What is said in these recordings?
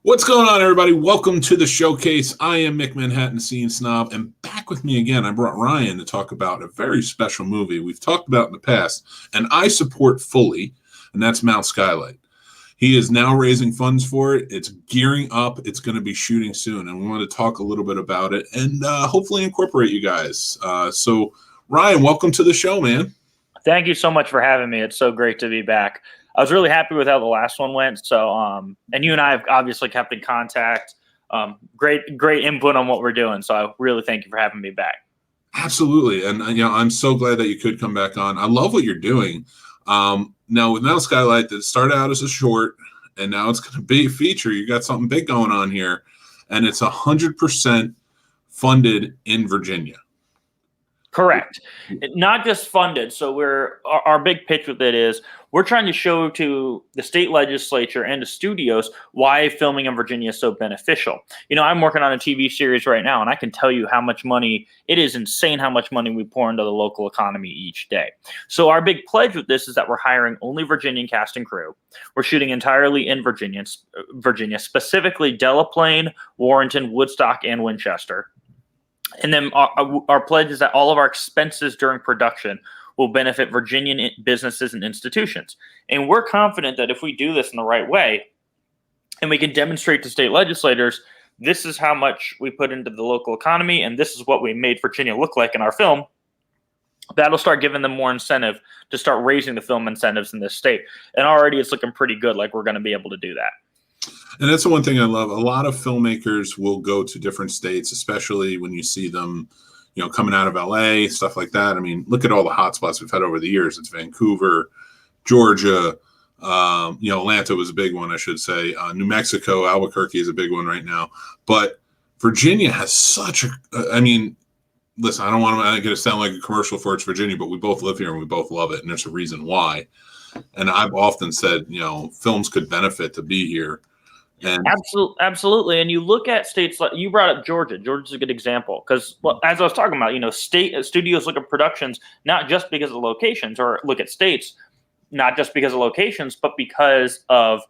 What's going on, everybody? Welcome to the showcase. I am Mick Manhattan, Scene Snob, and back with me again, I brought Ryan to talk about a very special movie we've talked about in the past, and I support fully, and that's Mount Skylight. He is now raising funds for it. It's gearing up. It's going to be shooting soon, and we want to talk a little bit about it and hopefully incorporate you guys. So, Ryan, welcome to the show, man. Thank you so much for having me. It's so great to be back. I was really happy with how the last one went. So, and you and I have obviously kept in contact. Great input on what we're doing. So I really thank you for having me back. Absolutely. And, I'm so glad that you could come back on. I love what you're doing. Now, with Mount Skylight, that started out as a short, and now it's going to be a feature. You got something big going on here, and it's 100% funded in Virginia. Correct. Not just funded. So our big pitch with it is we're trying to show to the state legislature and the studios why filming in Virginia is so beneficial. You know, I'm working on a TV series right now, and I can tell you how much money, it is insane how much money we pour into the local economy each day. So our big pledge with this is that we're hiring only Virginian cast and crew. We're shooting entirely in Virginia, specifically Delaplane, Warrenton, Woodstock, and Winchester. And then our pledge is that all of our expenses during production will benefit Virginian businesses and institutions. And we're confident that if we do this in the right way, and we can demonstrate to state legislators, this is how much we put into the local economy, and this is what we made Virginia look like in our film, that'll start giving them more incentive to start raising the film incentives in this state. And already it's looking pretty good, like we're going to be able to do that. And that's the one thing I love. A lot of filmmakers will go to different states, especially when you see them, coming out of LA, stuff like that. I mean, look at all the hotspots we've had over the years. It's Vancouver, Georgia, Atlanta was a big one, I should say. New Mexico, Albuquerque is a big one right now. But Virginia has such listen, I don't want to sound like a commercial for It's Virginia, but we both live here and we both love it. And there's a reason why. And I've often said, films could benefit to be here. And Absolutely. And you look at states like you brought up Georgia. Georgia's a good example because, as I was talking about, state studios look at productions not just because of locations, or look at states not just because of locations, but because of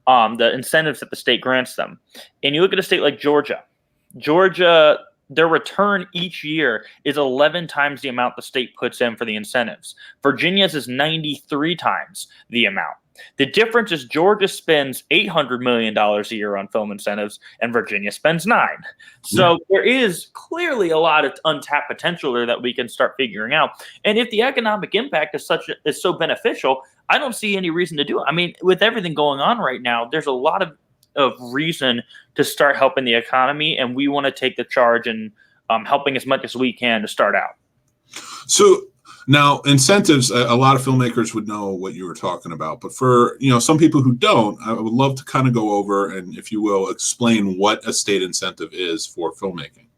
the incentives that the state grants them. And you look at a state like Georgia. Their return each year is 11 times the amount the state puts in for the incentives. Virginia's is 93 times the amount. The difference is Georgia spends $800 million a year on film incentives, and Virginia spends $9 million. So There is clearly a lot of untapped potential there that we can start figuring out. And if the economic impact is so beneficial, I don't see any reason to do it. I mean, with everything going on right now, there's a lot of reason to start helping the economy, and we want to take the charge and helping as much as we can to start out. So now incentives, a lot of filmmakers would know what you were talking about, but for some people who don't, I would love to kind of go over and, if you will, explain what a state incentive is for filmmaking.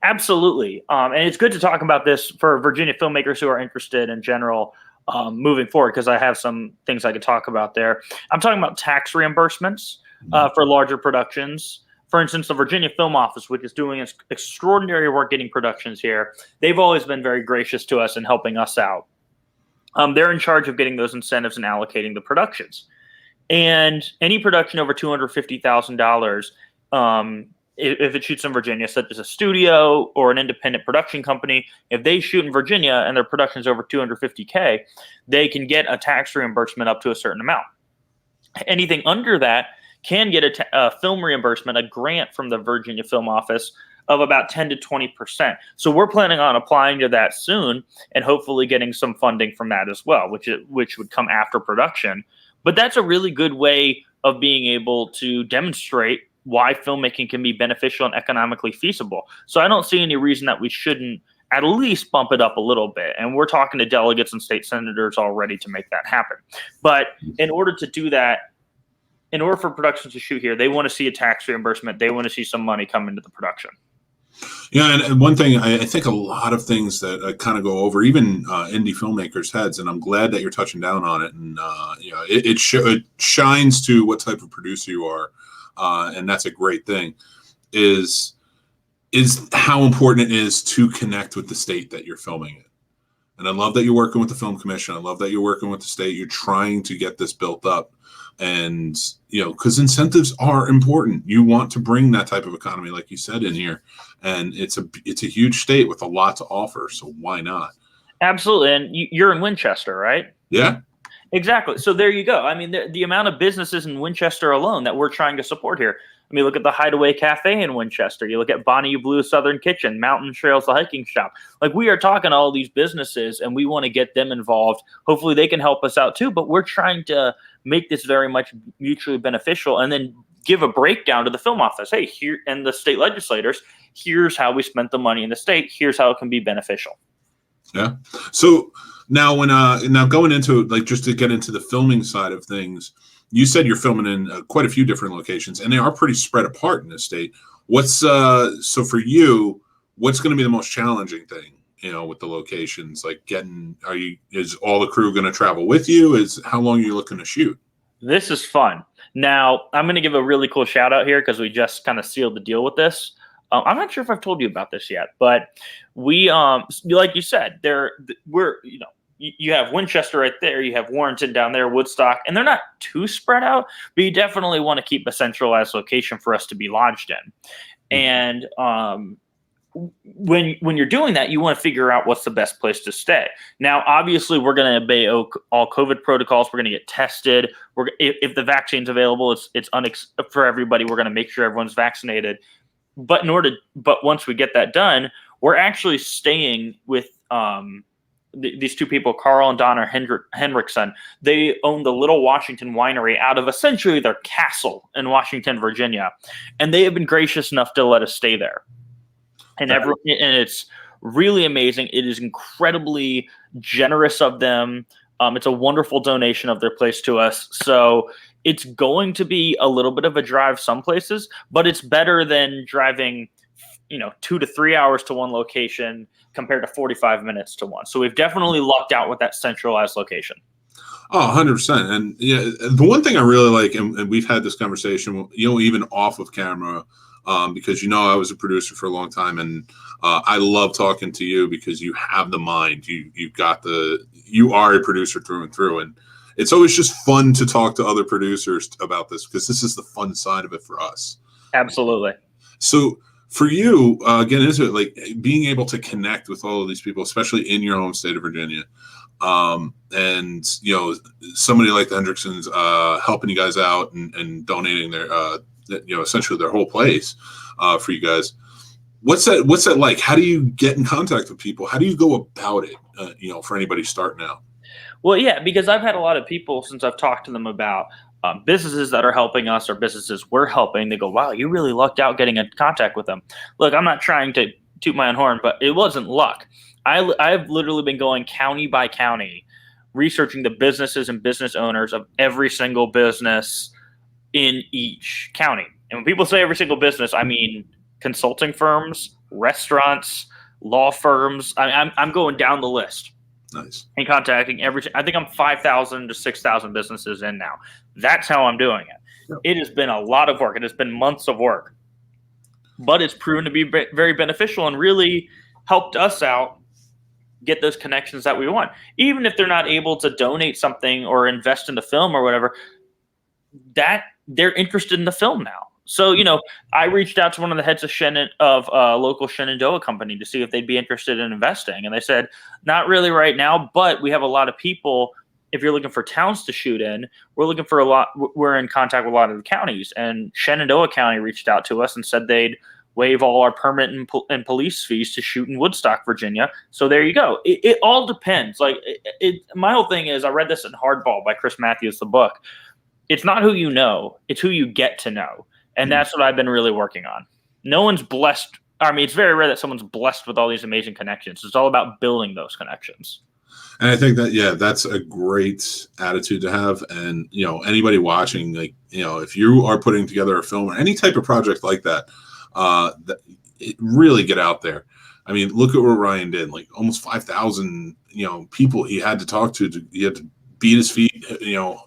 Absolutely, and it's good to talk about this for Virginia filmmakers who are interested in general moving forward, because I have some things I could talk about there. I'm talking about tax reimbursements for larger productions. For instance, the Virginia Film Office, which is doing extraordinary work getting productions here, they've always been very gracious to us in helping us out. They're in charge of getting those incentives and allocating the productions. And any production over $250,000, if it shoots in Virginia, such as a studio or an independent production company, if they shoot in Virginia and their production is over $250K, they can get a tax reimbursement up to a certain amount. Anything under that can get a film reimbursement, a grant from the Virginia Film Office of about 10 to 20%. So we're planning on applying to that soon and hopefully getting some funding from that as well, which would come after production. But that's a really good way of being able to demonstrate why filmmaking can be beneficial and economically feasible. So I don't see any reason that we shouldn't at least bump it up a little bit. And we're talking to delegates and state senators already to make that happen. But in order to do that, in order for productions to shoot here, they want to see a tax reimbursement. They want to see some money come into the production. Yeah, and one thing, I think a lot of things that kind of go over, even indie filmmakers' heads, and I'm glad that you're touching down on it. And it shines to what type of producer you are, and that's a great thing. Is how important it is to connect with the state that you're filming in. And I love that you're working with the Film Commission. I love that you're working with the state. You're trying to get this built up. And, because incentives are important. You want to bring that type of economy, like you said, in here. And it's a huge state with a lot to offer. So why not? Absolutely. And you're in Winchester, right? Yeah. Exactly. So there you go. I mean, the amount of businesses in Winchester alone that we're trying to support here. I mean, look at the Hideaway Cafe in Winchester. You look at Bonnie Blue Southern Kitchen, Mountain Trails, the hiking shop. Like, we are talking to all these businesses, and we want to get them involved. Hopefully they can help us out too, but we're trying to make this very much mutually beneficial and then give a breakdown to the film office. Hey, here, and the state legislators, here's how we spent the money in the state. Here's how it can be beneficial. Yeah. So now now going into, like, just to get into the filming side of things, you said you're filming in quite a few different locations, and they are pretty spread apart in the state. What's so for you, what's going to be the most challenging thing, with the locations? Like, is all the crew going to travel with you? How long are you looking to shoot? This is fun. Now, I'm going to give a really cool shout out here because we just kind of sealed the deal with this. I'm not sure if I've told you about this yet, but we, like you said, you have Winchester right there, you have Warrenton down there, Woodstock, and they're not too spread out, but you definitely want to keep a centralized location for us to be lodged in. And when you're doing that, you want to figure out what's the best place to stay. Now, obviously, we're going to obey all COVID protocols. We're going to get tested. If the vaccine's available, it's for everybody. We're going to make sure everyone's vaccinated. But once we get that done, we're actually staying with these two people, Carl and Donna Henriksen. They own the Little Washington Winery out of essentially their castle in Washington, Virginia, and they have been gracious enough to let us stay there. And it's really amazing. It is incredibly generous of them. It's a wonderful donation of their place to us. So it's going to be a little bit of a drive some places, but it's better than driving, 2 to 3 hours to one location compared to 45 minutes to one. So we've definitely lucked out with that centralized location. Oh, 100%. And yeah, the one thing I really like, and we've had this conversation, even off of camera, because I was a producer for a long time, and I love talking to you because you have the mind. You are a producer through and through, and it's always just fun to talk to other producers about this because this is the fun side of it for us. Absolutely. So for you, again, is it like being able to connect with all of these people, especially in your home state of Virginia, and somebody like the Hendricksons helping you guys out and donating their essentially their whole place for you guys. What's that like? How do you get in contact with people? How do you go about it? For anybody starting out. Well, yeah, because I've had a lot of people since I've talked to them about businesses that are helping us or businesses we're helping. They go, "Wow, you really lucked out getting in contact with them." Look, I'm not trying to toot my own horn, but it wasn't luck. I've literally been going county by county, researching the businesses and business owners of every single business in each county. And when people say every single business, I mean consulting firms, restaurants, law firms. I'm going down the list. Nice. And contacting I think I'm 5,000 to 6,000 businesses in now. That's how I'm doing it. Yep. It has been a lot of work. It has been months of work, but it's proven to be very beneficial and really helped us out get those connections that we want. Even if they're not able to donate something or invest in the film or whatever, that they're interested in the film now. So, I reached out to one of the heads of a local Shenandoah company to see if they'd be interested in investing. And they said, not really right now, but we have a lot of people. If you're looking for towns to shoot in, we're in contact with a lot of the counties. And Shenandoah County reached out to us and said they'd waive all our permit and police fees to shoot in Woodstock, Virginia. So there you go. It all depends. Like my whole thing is, I read this in Hardball by Chris Matthews, the book. It's not who you know, it's who you get to know. And that's what I've been really working on. No one's blessed. I mean, it's very rare that someone's blessed with all these amazing connections. It's all about building those connections. And I think that, that's a great attitude to have. And, anybody watching, like, if you are putting together a film or any type of project like that, really get out there. I mean, look at what Ryan did, like almost 5,000, people he had to talk to. He had to beat his feet,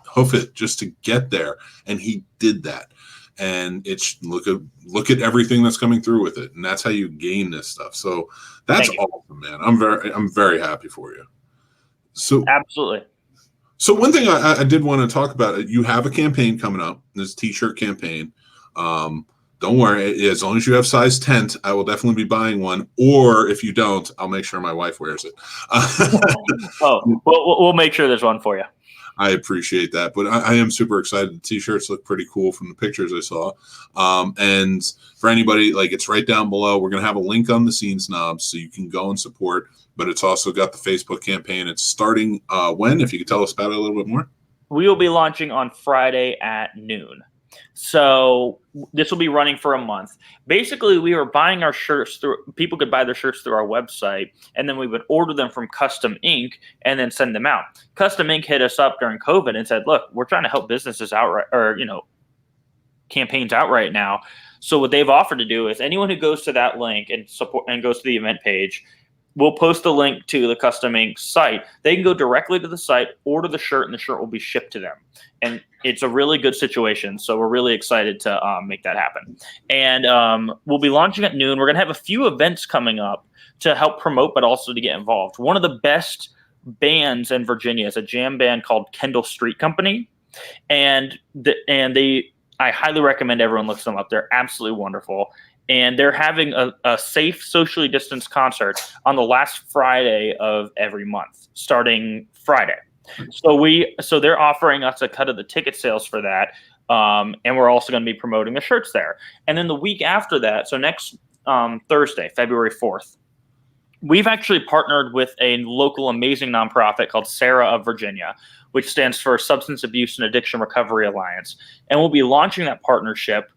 hoof it just to get there. And he did that. And it's look at everything that's coming through with it, and that's how you gain this stuff. So that's awesome, man. I'm very happy for you. So Absolutely. So one thing I did want to talk about, you have a campaign coming up, this t-shirt campaign. Don't worry, as long as you have size 10, I will definitely be buying one. Or if you don't, I'll make sure my wife wears it. Oh, we'll make sure there's one for you. I appreciate that, but I am super excited. The t-shirts look pretty cool from the pictures I saw. And for anybody, like, it's right down below. We're going to have a link on the Scene Snobs so you can go and support, but it's also got the Facebook campaign. It's starting when? If you could tell us about it a little bit more. We will be launching on Friday at noon. So this will be running for a month. Basically, we were buying our shirts through, people could buy their shirts through our website, and then we would order them from Custom Ink and then send them out. Custom Ink hit us up during COVID and said, look, we're trying to help businesses out, or, campaigns out right now. So what they've offered to do is anyone who goes to that link and support and goes to the event page, we'll post a link to the Custom Ink site. They can go directly to the site, order the shirt, and the shirt will be shipped to them. And it's a really good situation. So we're really excited to make that happen. And we'll be launching at noon. We're going to have a few events coming up to help promote, but also to get involved. One of the best bands in Virginia is a jam band called Kendell Street Company. And I highly recommend everyone looks them up. They're absolutely wonderful. And they're having a safe, socially distanced concert on the last Friday of every month, starting Friday. So they're offering us a cut of the ticket sales for that, and we're also going to be promoting the shirts there. And then the week after that, so next Thursday, February 4th, we've actually partnered with a local amazing nonprofit called Sarah of Virginia, which stands for Substance Abuse and Addiction Recovery Alliance, and we'll be launching that partnership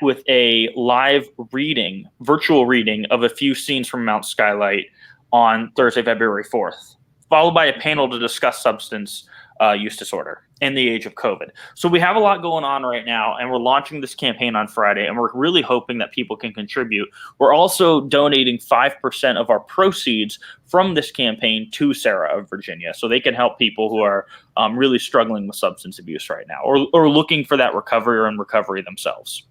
with a live reading, virtual reading of a few scenes from Mount Skylight on Thursday, February 4th, followed by a panel to discuss substance use disorder in the age of COVID. So we have a lot going on right now, and we're launching this campaign on Friday, and we're really hoping that people can contribute. We're also donating 5% of our proceeds from this campaign to Sarah of Virginia, so they can help people who are really struggling with substance abuse right now, or looking for that recovery or in recovery themselves.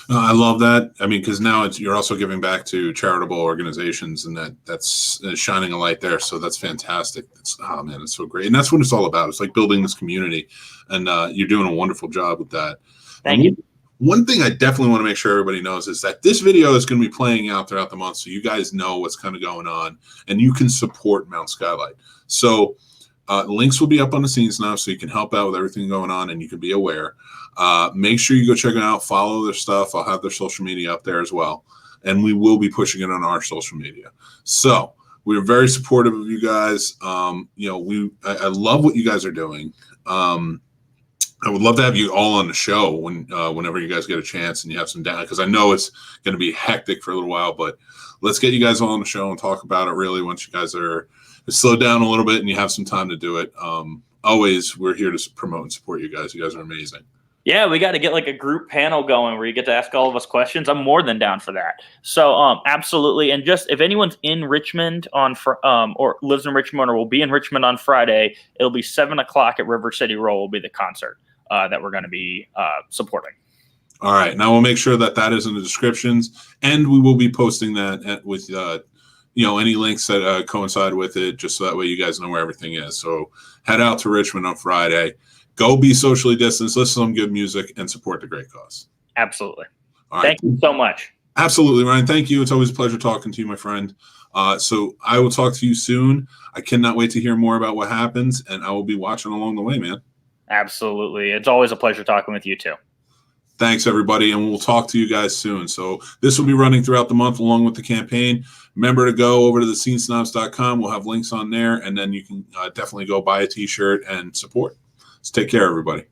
I love that. I mean, because now you're also giving back to charitable organizations, and that's shining a light there. So that's fantastic. Oh man, it's so great, and that's what it's all about. It's like building this community, and you're doing a wonderful job with that. Thank you. One thing I definitely want to make sure everybody knows is that this video is going to be playing out throughout the month, so you guys know what's kind of going on, and you can support Mount Skylight. So links will be up on the scenes now, so you can help out with everything going on, and you can be aware. Make sure you go check them out, follow their stuff. I'll have their social media up there as well, and we will be pushing it on our social media. So we're very supportive of you guys. I love what you guys are doing. I would love to have you all on the show whenever you guys get a chance and you have some down, because I know it's going to be hectic for a little while, but let's get you guys all on the show and talk about it really once you guys are slowed down a little bit and you have some time to do it. Always, we're here to promote and support you guys. You guys are amazing. Yeah, we got to get like a group panel going where you get to ask all of us questions. I'm more than down for that. So absolutely. And just if anyone's in Richmond or lives in Richmond or will be in Richmond on Friday, it'll be 7:00 at River City Roll will be the concert that we're going to be supporting. All right. Now we'll make sure that is in the descriptions, and we will be posting that with any links that coincide with it, just so that way you guys know where everything is. So head out to Richmond on Friday. Go be socially distanced, listen to some good music, and support the great cause. Absolutely. All right. Thank you so much. Absolutely, Ryan. Thank you. It's always a pleasure talking to you, my friend. So I will talk to you soon. I cannot wait to hear more about what happens, and I will be watching along the way, man. Absolutely. It's always a pleasure talking with you too. Thanks, everybody, and we'll talk to you guys soon. So this will be running throughout the month along with the campaign. Remember to go over to thescenesnobs.com. We'll have links on there, and then you can definitely go buy a T-shirt and support. So take care, everybody.